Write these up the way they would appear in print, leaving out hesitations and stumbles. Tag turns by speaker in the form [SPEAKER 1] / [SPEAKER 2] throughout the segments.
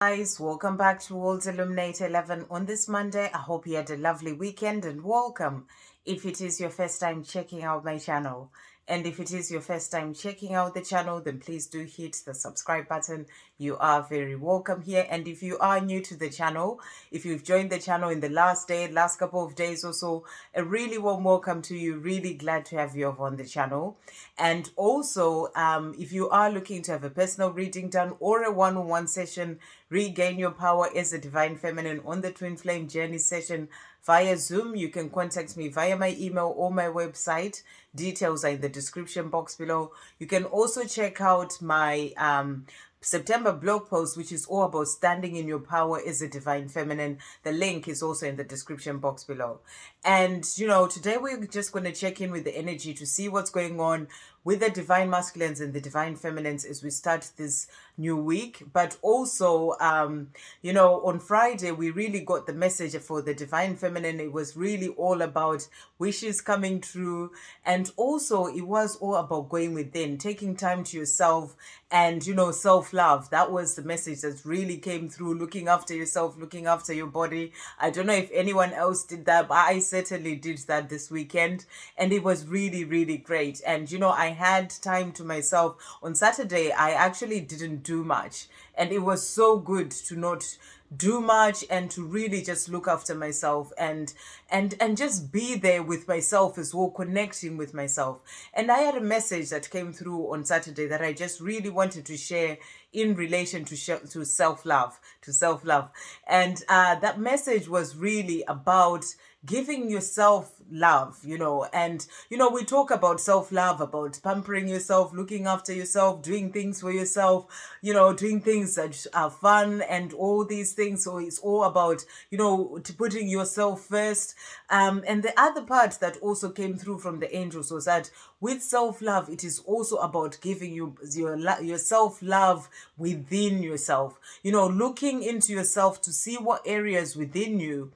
[SPEAKER 1] Guys, welcome back to World Illuminate 11 on this Monday. I hope you had a lovely weekend and welcome if it is your first time checking out my channel. And if it is your first time checking out the channel, then please do hit the subscribe button. You are very welcome here. And if you are new to the channel, if you've joined the channel in the last couple of days or so, a really warm welcome to you. Really glad to have you on the channel. And also, if you are looking to have a personal reading done or a one-on-one session, regain your power as a divine feminine on the twin flame journey session via Zoom, you can contact me via my email or my website. Details are in the description box below. You can also check out my September blog post, which is all about standing in your power as a divine feminine. The link is also in the description box below. And, today we're just going to check in with the energy to see what's going on with the divine masculines and the divine feminines as we start this new week. But also, on Friday, we really got the message for the divine feminine. It was really all about wishes coming true. And also, it was all about going within, taking time to yourself and, self-love. That was the message that really came through, looking after yourself, looking after your body. I don't know if anyone else did that, but I certainly did that this weekend. And it was really, really great. And, I had time to myself. On Saturday, I actually didn't do much. And it was so good to not do much and to really just look after myself and just be there with myself as well, connecting with myself. And I had a message that came through on Saturday that I just really wanted to share in relation to self-love. And that message was really about giving yourself love, and we talk about self-love, about pampering yourself, looking after yourself, doing things for yourself, doing things that are fun and all these things. So it's all about, putting yourself first. And the other part that also came through from the angels was that with self-love, it is also about giving you your self-love within yourself, looking into yourself to see what areas within you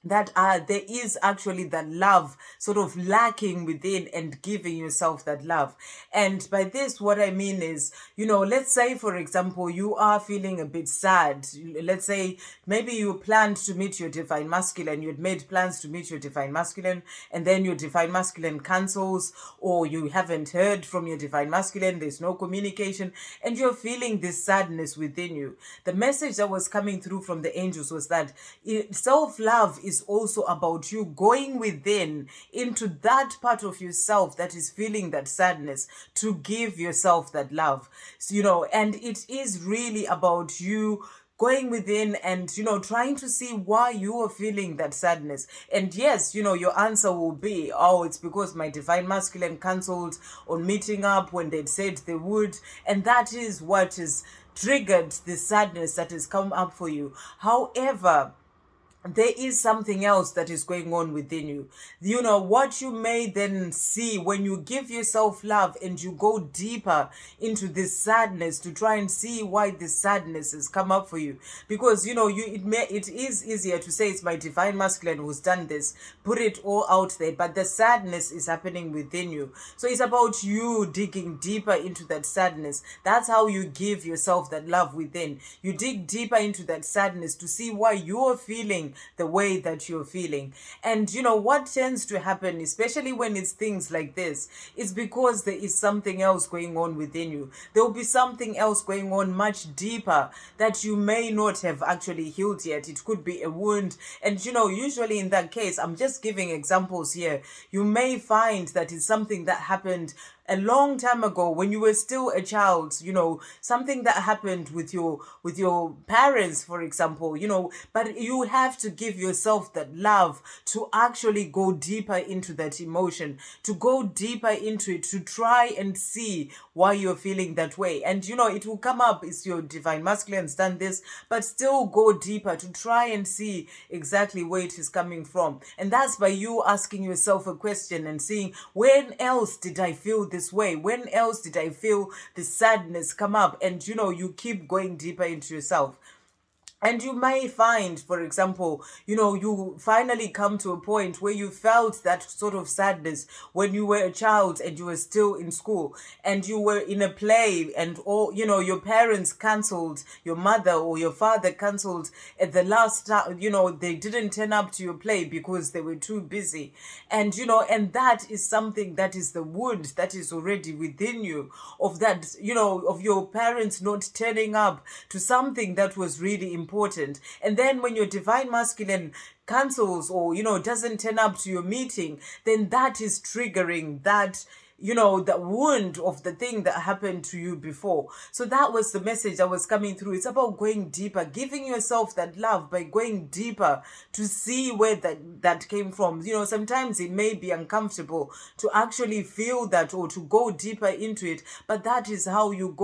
[SPEAKER 1] that there is actually that love sort of lacking within, and giving yourself that love. And by this, what I mean is, let's say, for example, you are feeling a bit sad. Let's say maybe you planned to meet your divine masculine, you had made plans to meet your divine masculine, and then your divine masculine cancels, or you haven't heard from your divine masculine, there's no communication, and you're feeling this sadness within you. The message that was coming through from the angels was that self-love is also about you going within into that part of yourself that is feeling that sadness, to give yourself that love. So, and it is really about you going within and, trying to see why you are feeling that sadness. And yes, your answer will be, oh, it's because my divine masculine cancelled on meeting up when they'd said they would. And that is what has triggered the sadness that has come up for you. However, there is something else that is going on within you. What you may then see when you give yourself love and you go deeper into this sadness to try and see why this sadness has come up for you. Because, it is easier to say it's my divine masculine who's done this, put it all out there, but the sadness is happening within you. So it's about you digging deeper into that sadness. That's how you give yourself that love within. You dig deeper into that sadness to see why you're feeling the way that you're feeling. And what tends to happen, especially when it's things like this, is because there is something else going on within you. There will be something else going on much deeper that you may not have actually healed yet. It could be a wound. And usually in that case, I'm just giving examples here, you may find that it's something that happened a long time ago when you were still a child, something that happened with your parents, for example, but you have to give yourself that love to actually go deeper into that emotion, to go deeper into it, to try and see why you're feeling that way. And it will come up, is your divine masculine's done this, but still go deeper to try and see exactly where it is coming from. And that's by you asking yourself a question and seeing, when else did I feel this way? When else did I feel the sadness come up? And you keep going deeper into yourself. And you may find, for example, you finally come to a point where you felt that sort of sadness when you were a child and you were still in school and you were in a play, and all, your parents cancelled, your mother or your father cancelled at the last time, they didn't turn up to your play because they were too busy. And, and that is something that is the wound that is already within you, of that, of your parents not turning up to something that was really important. And then when your divine masculine cancels, or doesn't turn up to your meeting, then that is triggering that, the wound of the thing that happened to you before. So that was the message that was coming through. It's about going deeper, giving yourself that love by going deeper to see where that came from. Sometimes it may be uncomfortable to actually feel that or to go deeper into it, but that is how you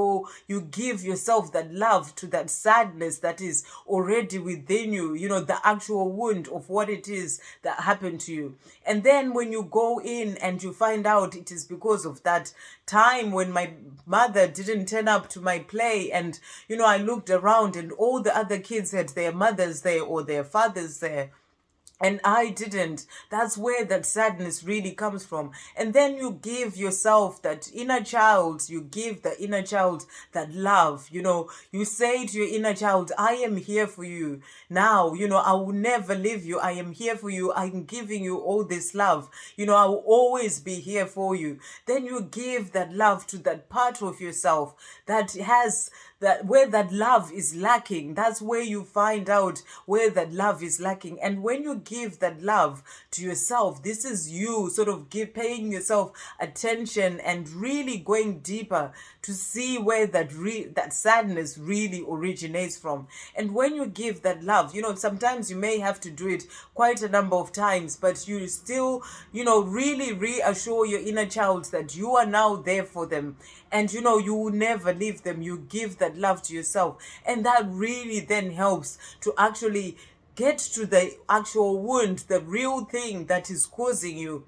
[SPEAKER 1] give yourself that love to that sadness that is already within you, the actual wound of what it is that happened to you. And then when you go in and you find out it is because of that time when my mother didn't turn up to my play, and I looked around and all the other kids had their mothers there or their fathers there, and I didn't. That's where that sadness really comes from. And then you give yourself that inner child, you give the inner child that love. You say to your inner child, I am here for you now. I will never leave you. I am here for you. I'm giving you all this love. I will always be here for you. Then you give that love to that part of yourself that has that, where that love is lacking. That's where you find out where that love is lacking. And when you give that love to yourself, this is you sort of paying yourself attention and really going deeper to see where that sadness really originates from. And when you give that love, sometimes you may have to do it quite a number of times, but you still, really reassure your inner child that you are now there for them, and you will never leave them. You give that love to yourself, and that really then helps to actually get to the actual wound, the real thing that is causing you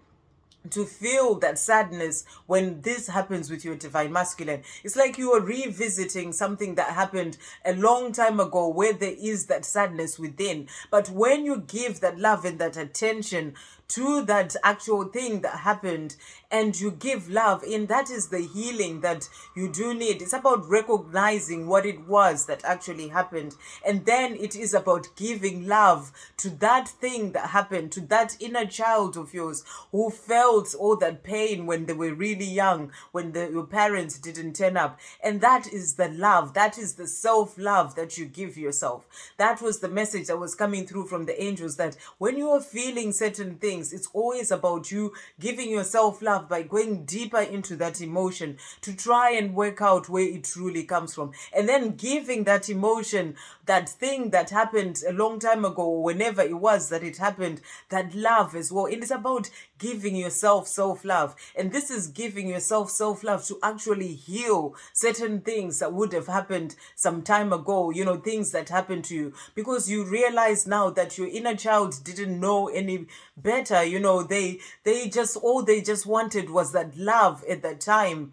[SPEAKER 1] to feel that sadness. When this happens with your divine masculine, it's like you are revisiting something that happened a long time ago where there is that sadness within. But when you give that love and that attention to that actual thing that happened, and you give love in, that is the healing that you do need. It's about recognizing what it was that actually happened, and then it is about giving love to that thing that happened, to that inner child of yours who felt all that pain when they were really young, when your parents didn't turn up. And that is the love, that is the self-love that you give yourself. That was the message that was coming through from the angels, that when you are feeling certain things, it's always about you giving yourself love by going deeper into that emotion to try and work out where it truly comes from, and then giving that emotion, that thing that happened a long time ago, or whenever it was that it happened, that love as well. It is about giving yourself self-love, and this is giving yourself self-love to actually heal certain things that would have happened some time ago, things that happened to you, because you realize now that your inner child didn't know any better. They just wanted was that love at that time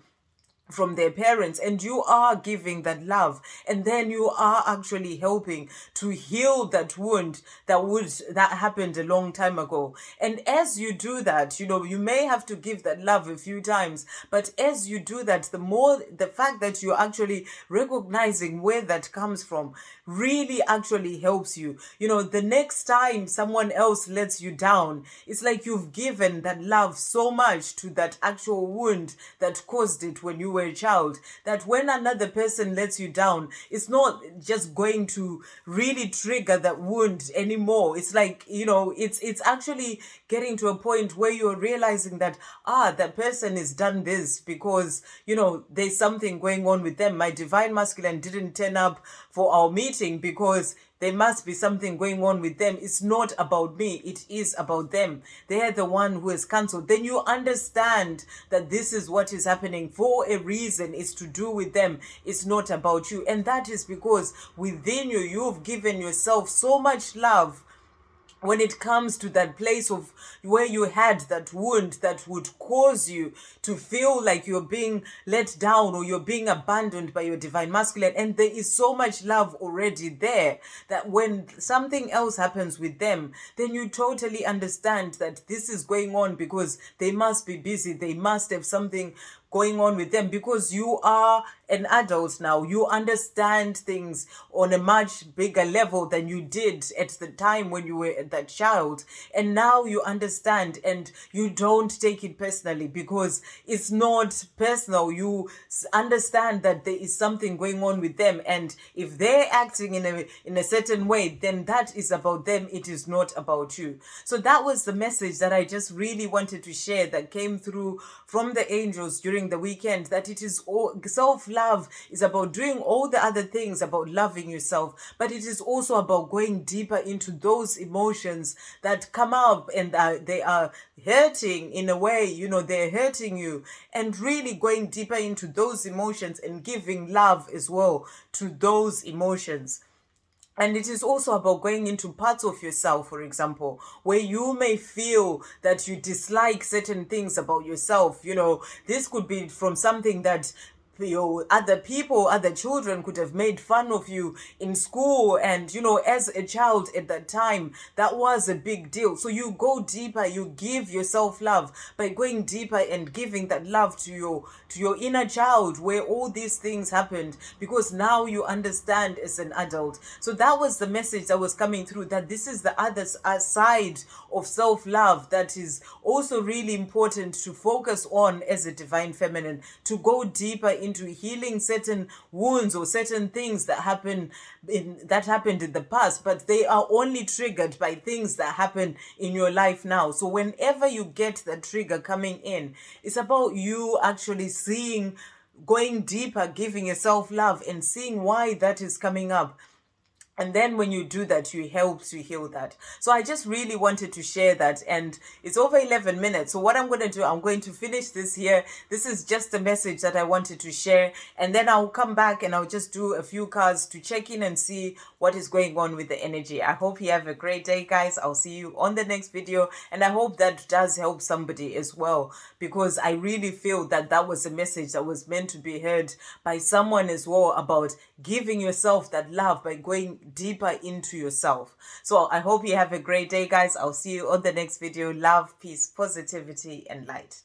[SPEAKER 1] from their parents, and you are giving that love, and then you are actually helping to heal that wound that happened a long time ago. And as you do that, you may have to give that love a few times, but as you do that, the fact that you're actually recognizing where that comes from really actually helps you. The next time someone else lets you down, it's like you've given that love so much to that actual wound that caused it when you were a child, that when another person lets you down, it's not just going to really trigger that wound anymore. It's like, it's actually getting to a point where you're realizing that, that person has done this because, there's something going on with them. My divine masculine didn't turn up for our meeting because there must be something going on with them. It's not about me. It is about them. They are the one who has cancelled. Then you understand that this is what is happening for a reason. It's to do with them. It's not about you. And that is because within you, you've given yourself so much love when it comes to that place of where you had that wound that would cause you to feel like you're being let down or you're being abandoned by your divine masculine, and there is so much love already there that when something else happens with them, then you totally understand that this is going on because they must be busy, they must have something going on with them, because you are an adult now. You understand things on a much bigger level than you did at the time when you were that child. And now you understand and you don't take it personally because it's not personal. You understand that there is something going on with them, and if they're acting in a certain way, then that is about them. It is not about you. So that was the message that I just really wanted to share, that came through from the angels during the weekend, that it is all self-love is about doing all the other things, about loving yourself, but it is also about going deeper into those emotions that come up and they are hurting in a way, they're hurting you, and really going deeper into those emotions and giving love as well to those emotions. And it is also about going into parts of yourself, for example, where you may feel that you dislike certain things about yourself. This could be from something that other people, other children could have made fun of you in school, and as a child at that time, that was a big deal. So you go deeper, you give yourself love by going deeper and giving that love to your inner child where all these things happened, because now you understand as an adult. So that was the message that was coming through, that this is the other side of self-love that is also really important to focus on as a divine feminine, to go deeper into healing certain wounds or certain things that happened in the past, but they are only triggered by things that happen in your life now. So whenever you get the trigger coming in, it's about you actually seeing, going deeper, giving yourself love and seeing why that is coming up. And then when you do that, you help to heal that. So I just really wanted to share that. And it's over 11 minutes. So what I'm going to do, I'm going to finish this here. This is just a message that I wanted to share. And then I'll come back and I'll just do a few cards to check in and see what is going on with the energy. I hope you have a great day, guys. I'll see you on the next video. And I hope that does help somebody as well, because I really feel that that was a message that was meant to be heard by someone as well, about giving yourself that love by going deeper into yourself. So I hope you have a great day, guys. I'll see you on the next video. Love, peace, positivity, and light.